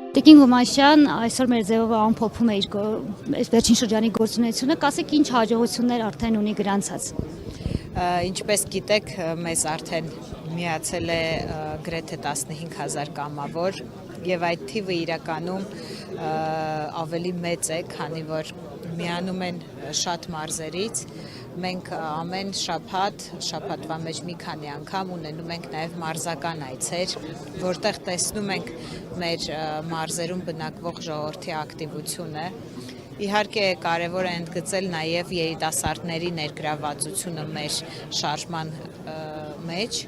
Տիկին Գումաշյան այսօր մեր ձևով ամփոփում է իր վերջին շրջանի գործունեությունը, կասեք ինչ հաջողություններ արդեն ունի գրանցած։ Ինչպես գիտեք, մեզ արդեն միացել է գրեթե 15,000 կամավոր եւ այդ թիվը իրականում ավելի մեծ է, քանի որ միանում են շատ մարզերից։ Մենք ամեն շաբաթվա մեջ մի քանի անգամ ունենում ենք նաև մարզական այցեր, որտեղ տեսնում ենք մեր մարզերում բնակվող ժողովրդի ակտիվությունը։ Իհարկե կարևոր է ընդգծել նաև երիտասարդների ներգրավվածությունը մեր շարժման մեջ։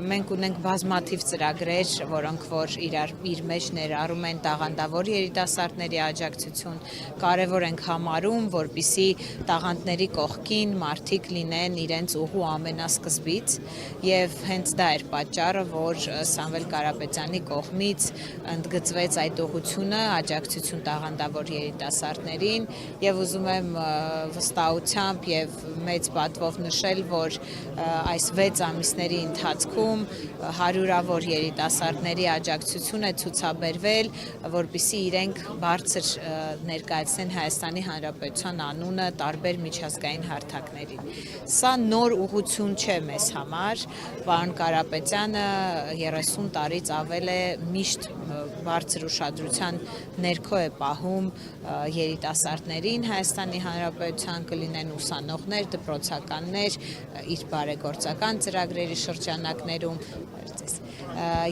Մենք ունենք բազմաթիվ ծրագրեր, որոնք որ իր մեջ ներառում են տաղանդավոր երիտասարդների աջակցություն, կարևոր ենք համարում, որպեսզի տաղանդների կողքին մարդիկ լինեն իրենց ուղու ամենասկզբից, եւ հենց դա էր պատճառը, որ Սամվել Կարապետյանի կողմից ընդգծվեց այդ ուղղությունը, աջակցություն տաղանդավոր երիտասարդներին, եւ ուզում եմ վստահությամբ եւ մեծ պատվով նշել, որ այս 6 ամիսների ընթացքում հարյուրավոր երիտասարդների աջակցություն է ցուցաբերվել, որպեսզի իրենք բարձր ներկայացնեն Հայաստանի Հանրապետության անունը տարբեր միջազգային հարթակներին։ Սա նոր ուղղություն չէ մեզ համար, պարոն Կարապետյանը 30 տարից ավել է միշտ բարձր ուշադրության ներքո է պահում երիտասարդներին Հայաստանի Հանրապետության, կլինեն ուսանողներ, դպրոցականներ, իր բարեգործական ծրագրերի շրջանակներում,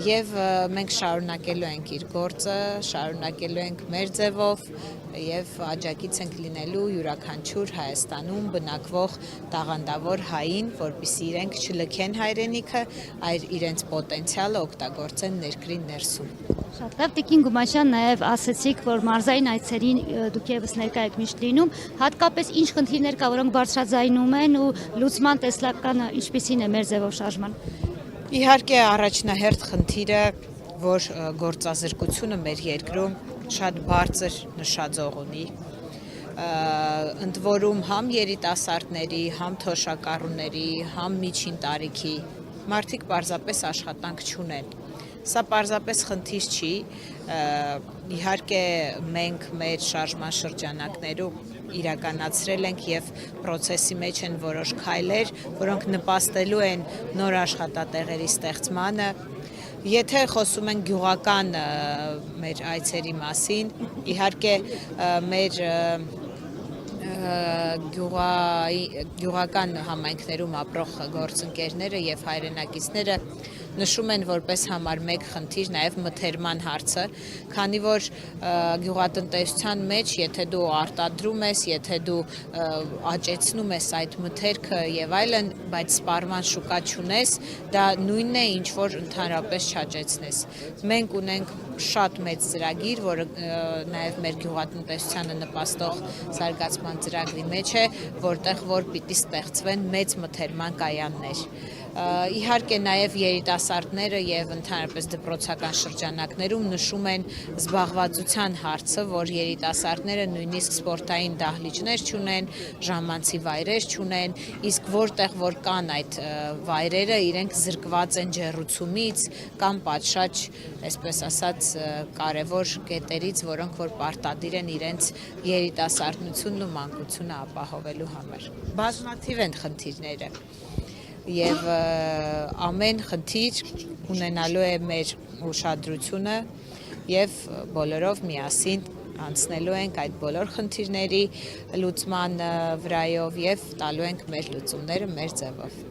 եւ մենք շարունակելու ենք իր գործը, շարունակելու ենք մեր ձևով եւ աջակից ենք լինելու յուրաքանչյուր Հայաստանում բնակվող տաղանդավոր հային, որպեսզի իրենք չլքեն հայրենիքը, այլ իրենց պոտենցիալը օգտագործեն ներքրի ներսում։ Շատ լավ, Տիկին Գումաշյան, նաև ասացիք, որ մարզային այցերին դուք եւս ներկա եք միշտ լինում, հատկապես ինչ խնդիրներ կա, որոնք բարձրաձայնում են ու լուծման տեսլականը ինչպիսին է մեր ձևով շարժման։ Իհարկե առաջնահերթ խնդիրը, որ գործազրկությունը մեր երկրում շատ բարձր նշաձող ունի, ընդ որում համ երիտասարդների, համ թոշակառուների, համ միջին տարիքի մարդիկ պարզապես աշխատանք չունեն։ Սա պարզապես խնդիր չի, իհարկե մենք մեր շարժման շրջանակներում իրականացրել ենք եւ պրոցեսի մեջ են որոշ քայլեր, որոնք նպաստելու են նոր աշխատատեղերի ստեղծմանը։ Եթե խոսում ենք գյուղական մեր այցերի մասին, իհարկե մեր գյուղական համայնքներում ապրող գործընկերները եւ հայրենակիցները նշում են որպես համար մեկ խնդիր նաև մթերման հարցը, քանի որ գյուղատնտեսության մեջ, եթե դու արտադրում ես, եթե դու աճեցնում ես այդ մթերքը եւ այլն, բայց սպառման շուկա չունես, դա նույնն է, ինչ որ ընդհանրապես չաճեցնես։ Մենք ունենք շատ մեծ ծրագիր, որը նաև մեր գյուղատնտեսությանը նպաստող զարգացման ծրագրի մեջ է, որտեղ որ պիտի ստեղծվեն մեծ մթերման կայաններ։ Իհարկե նաև երիտասարդները եւ ընդհանրապես դպրոցական շրջանակներում նշում են զբաղվածության հարցը, որ երիտասարդները նույնիսկ սպորտային դահլիճներ չունեն, ժամանցի վայրեր չունեն, իսկ որտեղ որ կան այդ վայրերը, իրենք զրկված են ջեռուցումից կամ պատշաճ, այսպես ասած, կարևոր կետերից, որոնք որ պարտադիր են իրենց երիտասարդությունն ու մանկությունը ապահովելու համար։ Բազմաթիվ են խնդիրները։ Եվ ամեն խնդիր ունենալու է մեր ուշադրությունը եւ բոլորով միասին անցնելու ենք այդ բոլոր խնդիրների լուծման վրայով եւ տալու ենք մեր լուծումները մեր ձևով։